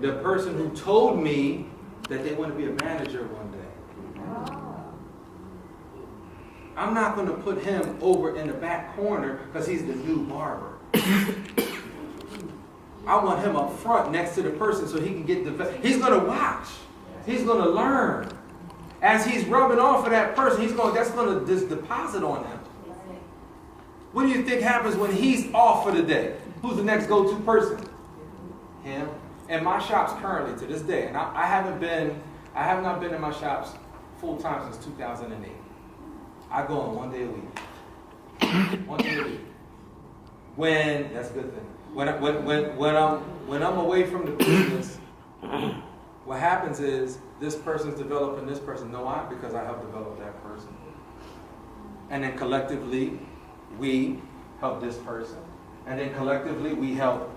the person who told me that they want to be a manager one day. I'm not going to put him over in the back corner because he's the new barber. I want him up front next to the person so he can get he's going to watch. He's going to learn. As he's rubbing off of that person, that's going to just deposit on him. What do you think happens when he's off for the day? Who's the next go-to person? Him. And my shops currently, to this day, and I have not been in my shops full-time since 2008. I go on 1 day a week. 1 day a week. That's a good thing. When I'm away from the business, what happens is this person's developing this person. No, why? Because I helped develop that person. And then collectively, we help this person. And then collectively, we help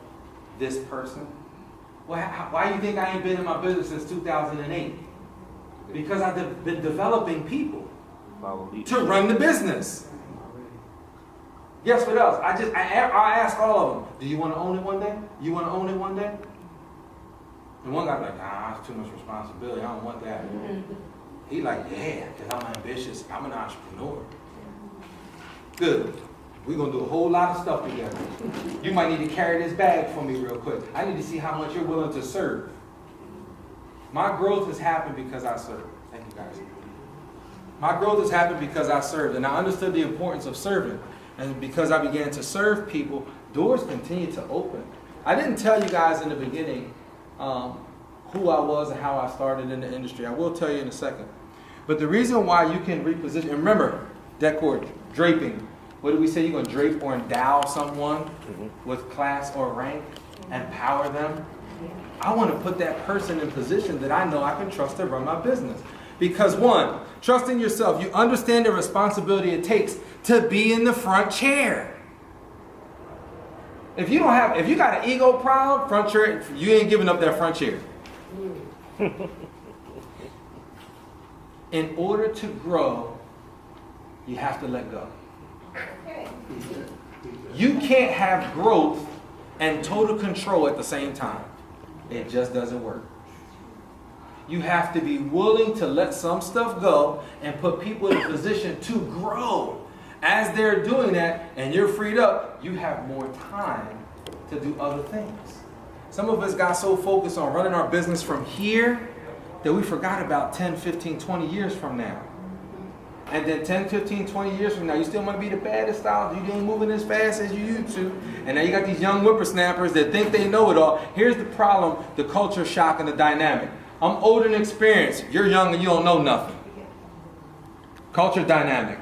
this person. Well, why do you think I ain't been in my business since 2008? Because I've been developing people to run the business. Guess what else? I ask all of them, do you want to own it one day? You want to own it one day? And one guy's like, nah, it's too much responsibility. I don't want that. He like, yeah, because I'm ambitious. I'm an entrepreneur. Good. We're going to do a whole lot of stuff together. You might need to carry this bag for me real quick. I need to see how much you're willing to serve. My growth has happened because I served. Thank you, guys. My growth has happened because I served. And I understood the importance of serving. And because I began to serve people, doors continued to open. I didn't tell you guys in the beginning who I was and how I started in the industry. I will tell you in a second. But the reason why you can reposition, and remember, decor, draping. What do we say? You're going to drape or endow someone with class or rank and power them. I want to put that person in position that I know I can trust to run my business. Because one, trusting yourself, you understand the responsibility it takes to be in the front chair. If you got an ego problem, front chair, you ain't giving up that front chair. In order to grow, you have to let go. You can't have growth and total control at the same time. It just doesn't work. You have to be willing to let some stuff go and put people in a position to grow. As they're doing that and you're freed up, you have more time to do other things. Some of us got so focused on running our business from here that we forgot about 10, 15, 20 years from now. And then 10, 15, 20 years from now, you still want to be the baddest style. You ain't moving as fast as you used to. And now you got these young whippersnappers that think they know it all. Here's the problem, the culture shock and the dynamic. I'm old and experienced. You're young and you don't know nothing. Culture dynamic.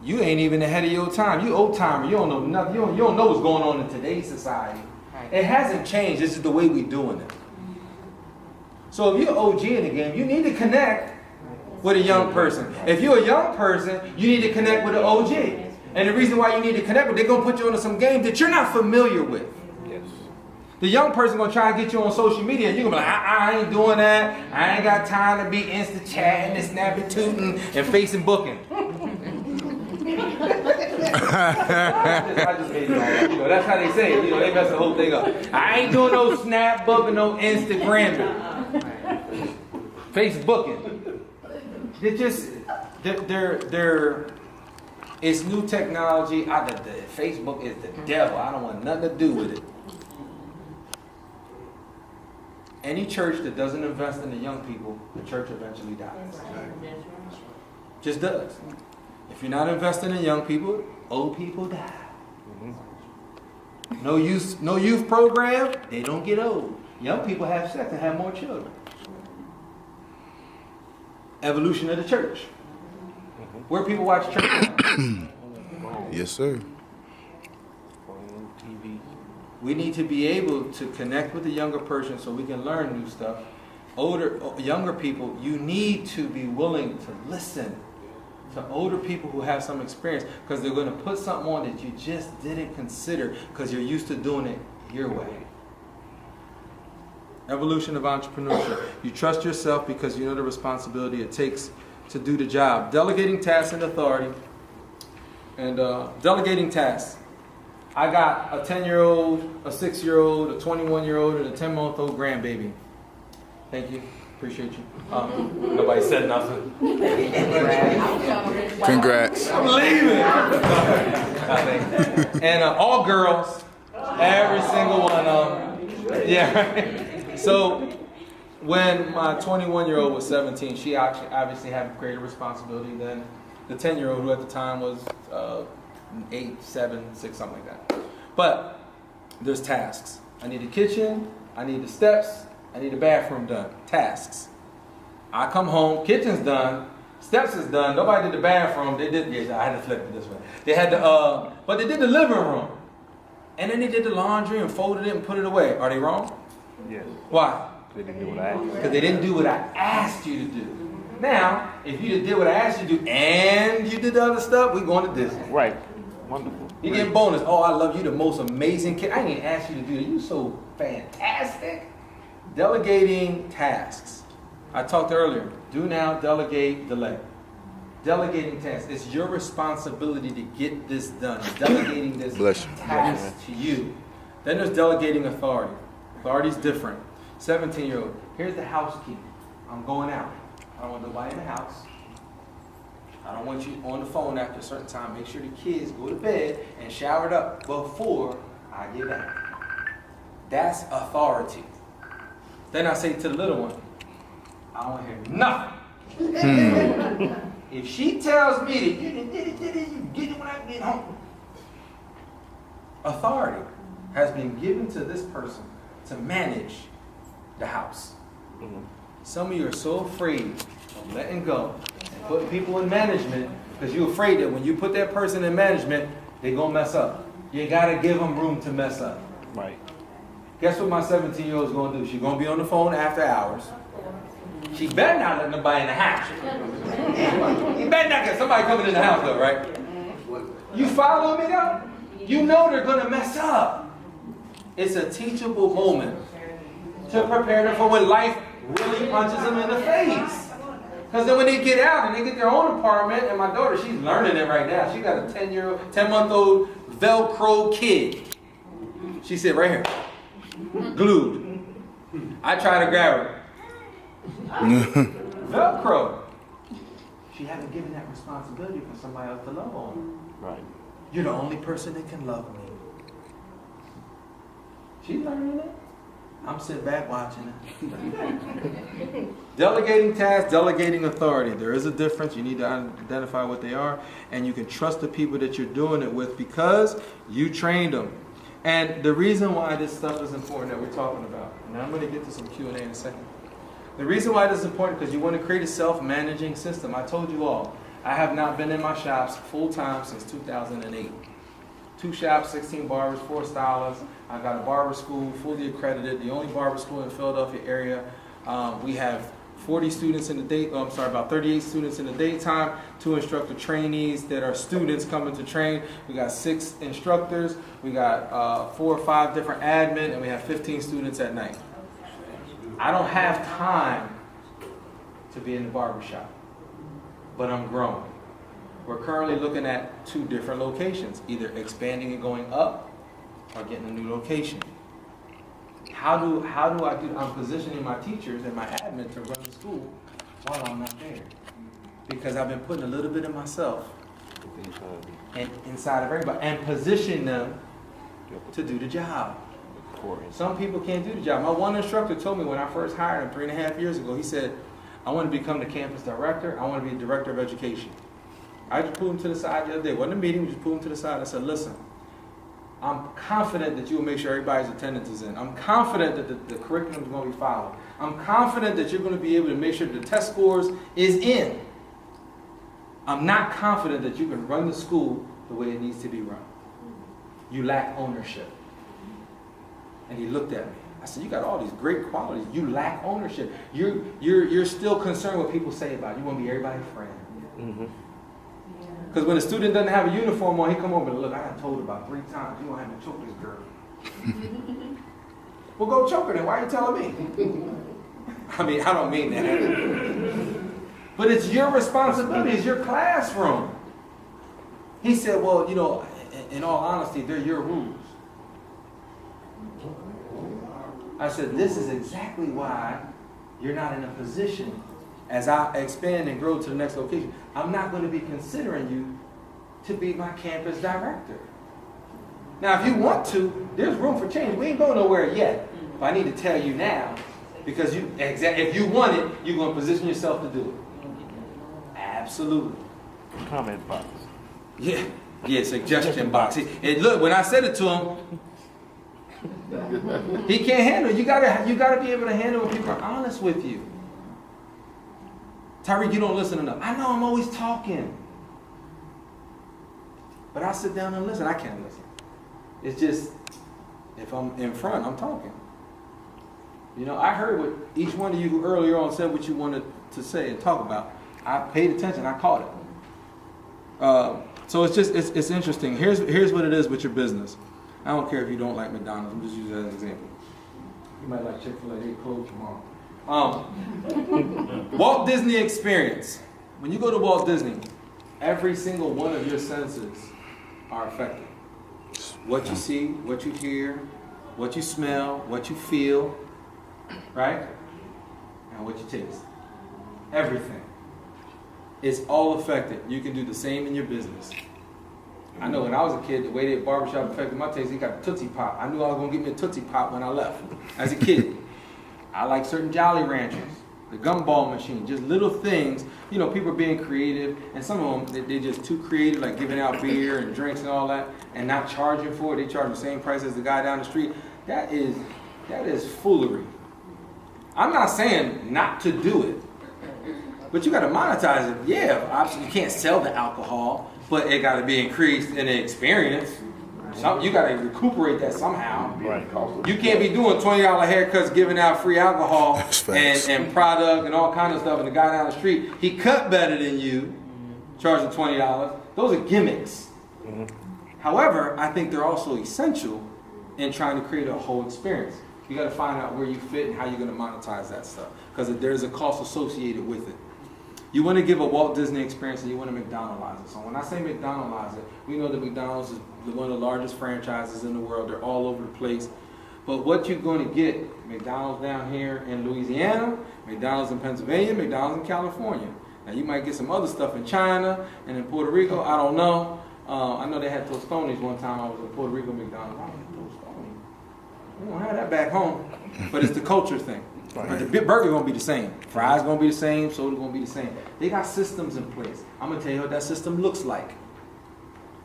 You ain't even ahead of your time. You old timer. You don't know nothing. You don't know what's going on in today's society. It hasn't changed. This is the way we're doing it. So if you're OG in the game, you need to connect with a young person. If you're a young person, you need to connect with an OG. And the reason why you need to connect with, they're going to put you into some game that you're not familiar with. Yes. The young person going to try to get you on social media, and you're going to be like, I ain't doing that. I ain't got time to be Insta chatting and snapping, tooting, and Facebooking. I just made it all up. That's how they say it. They mess the whole thing up. I ain't doing no Snapbooking, no Instagramming. Facebooking. It's new technology. Facebook is the devil. I don't want nothing to do with it. Any church that doesn't invest in the young people, the church eventually dies. Just does. If you're not investing in young people, old people die. No youth program, they don't get old. Young people have sex and have more children. Evolution of the church. Where people watch church now? Yes, sir. We need to be able to connect with the younger person so we can learn new stuff. Younger people, you need to be willing to listen to older people who have some experience, because they're going to put something on that you just didn't consider because you're used to doing it your way. Evolution of entrepreneurship. You trust yourself because you know the responsibility it takes to do the job. Delegating tasks and authority. And delegating tasks. I got a 10-year-old, a 6-year-old, a 21-year-old, and a 10-month-old grandbaby. Thank you. Appreciate you. Nobody said nothing. Congrats. I'm leaving. And all girls, every single one of them. Yeah, right. So when my 21-year-old was 17, she actually obviously had greater responsibility than the 10-year-old who at the time was 8, 7, 6, something like that. But there's tasks. I need the kitchen, I need the steps, I need the bathroom done. Tasks. I come home, kitchen's done, steps is done, nobody did the bathroom, they did, yeah, I had to flip it this way. They had but they did the living room. And then they did the laundry and folded it and put it away. Are they wrong? Yes. Why? They didn't do what I asked. Because they didn't do what I asked you to do. Now, if you did what I asked you to do and you did the other stuff, we're going to Disney. Right. Wonderful. You get bonus. Oh, I love you, the most amazing kid. I didn't even ask you to do that. You're so fantastic. Delegating tasks. I talked earlier. Do now, delegate, delay. Delegating tasks. It's your responsibility to get this done. Delegating this task to you. Then there's delegating authority. Authority is different. 17-year-old. Here's the house key. I'm going out. I don't want nobody in the house. I don't want you on the phone after a certain time. Make sure the kids go to bed and showered up before I get back. That's authority. Then I say to the little one, I don't hear nothing. If she tells me that you did it, you get it when I get home. Authority has been given to this person to manage the house. Some of you are so afraid of letting go and putting people in management because you're afraid that when you put that person in management, they're going to mess up. You got to give them room to mess up. Right. Guess what my 17-year-old is going to do? She's going to be on the phone after hours. She better not let nobody in the house. You better not get somebody coming in the house though, right? You follow me though? You know they're going to mess up. It's a teachable moment to prepare them for when life really punches them in the face. Because then when they get out and they get their own apartment, and my daughter, she's learning it right now. She got a 10-month-old Velcro kid. She sit right here, glued. I try to grab her. Velcro. She hasn't given that responsibility for somebody else to love on. Right. You're the only person that can love me. She's learning it. I'm sitting back watching it. Delegating tasks, delegating authority. There is a difference. You need to identify what they are. And you can trust the people that you're doing it with because you trained them. And the reason why this stuff is important that we're talking about, and I'm going to get to some Q&A in a second. The reason why this is important is because you want to create a self-managing system. I told you all, I have not been in my shops full-time since 2008. 2 shops, 16 barbers, 4 stylists. I got a barber school, fully accredited, the only barber school in the Philadelphia area. We have 40 students in the day, about 38 students in the daytime, 2 instructor trainees that are students coming to train. We got 6 instructors, we got 4 or 5 different admin, and we have 15 students at night. I don't have time to be in the barbershop, but I'm growing. We're currently looking at 2 different locations, either expanding and going up or getting a new location. How do I do? I'm positioning my teachers and my admin to run the school while I'm not there. Because I've been putting a little bit of myself inside of everybody and position them to do the job. Some people can't do the job. My one instructor told me when I first hired him 3.5 years ago, he said, I want to become the campus director. I want to be a director of education. I just pulled him to the side the other day. It wasn't a meeting, we just pulled him to the side. I said, listen, I'm confident that you will make sure everybody's attendance is in. I'm confident that the curriculum is going to be followed. I'm confident that you're going to be able to make sure the test scores is in. I'm not confident that you can run the school the way it needs to be run. You lack ownership. And he looked at me. I said, you got all these great qualities. You lack ownership. You're still concerned what people say about you. You want to be everybody's friend. Mm-hmm. Because when a student doesn't have a uniform on, he come over and look, I got told about 3 times, you don't have to choke this girl. Well, go choke her then. Why are you telling me? I mean, I don't mean that. But it's your responsibility. It's your classroom. He said, well, you know, in all honesty, they're your rules. I said, this is exactly why you're not in a position, as I expand and grow to the next location, I'm not going to be considering you to be my campus director. Now, if you want to, there's room for change. We ain't going nowhere yet. But I need to tell you now, because if you want it, you're going to position yourself to do it. Absolutely. Comment box. Yeah, suggestion box. Look, when I said it to him, he can't handle it. You gotta be able to handle when people are honest with you. Tyreek, you don't listen enough. I know I'm always talking. But I sit down and listen. I can't listen. It's just, if I'm in front, I'm talking. You know, I heard what each one of you who earlier on said what you wanted to say and talk about. I paid attention. I caught it. So it's interesting. Here's what it is with your business. I don't care if you don't like McDonald's. I'm just using that as an example. You might like Chick-fil-A. They close tomorrow. Walt Disney experience. When you go to Walt Disney, every single one of your senses are affected. What you see, what you hear, what you smell, what you feel, right? And what you taste. Everything. It's all affected. You can do the same in your business. I know when I was a kid, the way that barbershop affected my taste, he got a Tootsie Pop. I knew I was going to get me a Tootsie Pop when I left as a kid. I like certain Jolly Ranchers, the gumball machine, just little things. You know, people are being creative, and some of them, they're just too creative, like giving out beer and drinks and all that, and not charging for it. They charge the same price as the guy down the street. That is foolery. I'm not saying not to do it, but you got to monetize it. Yeah, obviously you can't sell the alcohol, but it got to be increased in the experience. You got to recuperate that somehow. Right. You can't be doing $20 haircuts, giving out free alcohol and product and all kind of stuff, and the guy down the street, he cut better than you, charging $20. Those are gimmicks. Mm-hmm. However, I think they're also essential in trying to create a whole experience. You got to find out where you fit and how you're going to monetize that stuff, because there's a cost associated with it. You want to give a Walt Disney experience and you want to McDonald's it. So when I say McDonald's it, we know that McDonald's is one of the largest franchises in the world. They're all over the place. But what you're going to get, McDonald's down here in Louisiana, McDonald's in Pennsylvania, McDonald's in California. Now you might get some other stuff in China and in Puerto Rico. I don't know. I know they had Tostones one time. I was in Puerto Rico McDonald's. I had Tostones. We don't have that back home. But it's the culture thing. But the burger gonna be the same. Fries gonna be the same. Soda gonna be the same. They got systems in place. I'm gonna tell you what that system looks like.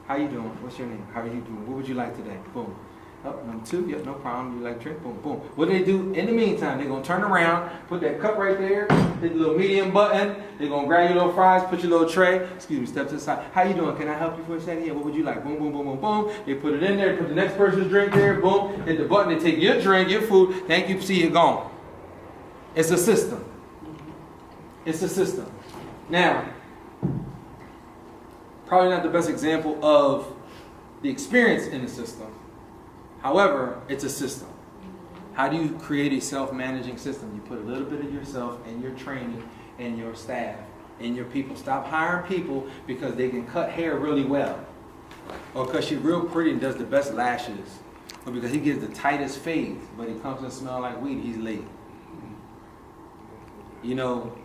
How you doing? What's your name? How are you doing? What would you like today? Boom. Oh, number 2. Yep, no problem. You like drink? Boom, boom. What do they do in the meantime? They're gonna turn around, put that cup right there, hit the little medium button. They're gonna grab your little fries, put your little tray. Excuse me, step to the side. How you doing? Can I help you for a second? Yeah. What would you like? Boom, boom, boom, boom, boom. They put it in there. Put the next person's drink there. Boom. Hit the button. They take your drink, your food. Thank you. See you gone. It's a system. It's a system. Now, probably not the best example of the experience in the system. However, it's a system. How do you create a self-managing system? You put a little bit of yourself in your training and your staff and your people. Stop hiring people because they can cut hair really well, or because she's real pretty and does the best lashes, or because he gives the tightest fades, but he comes and smells like weed, he's late. You know,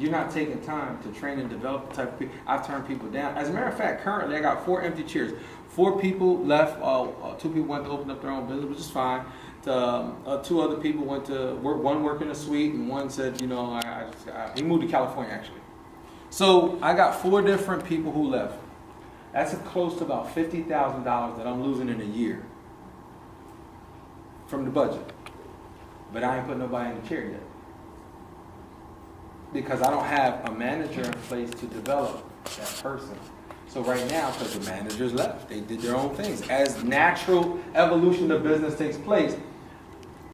you're not taking time to train and develop the type of people. I've turned people down. As a matter of fact, currently I got 4 empty chairs. 4 people left. 2 people went to open up their own business, which is fine. 2 other people went to work. One worked in a suite, and one said, you know, he moved to California actually. So I got 4 different people who left. That's close to about $50,000 that I'm losing in a year from the budget. But I ain't put nobody in the chair yet, because I don't have a manager in place to develop that person. So right now, because the managers left, they did their own things. As natural evolution of business takes place,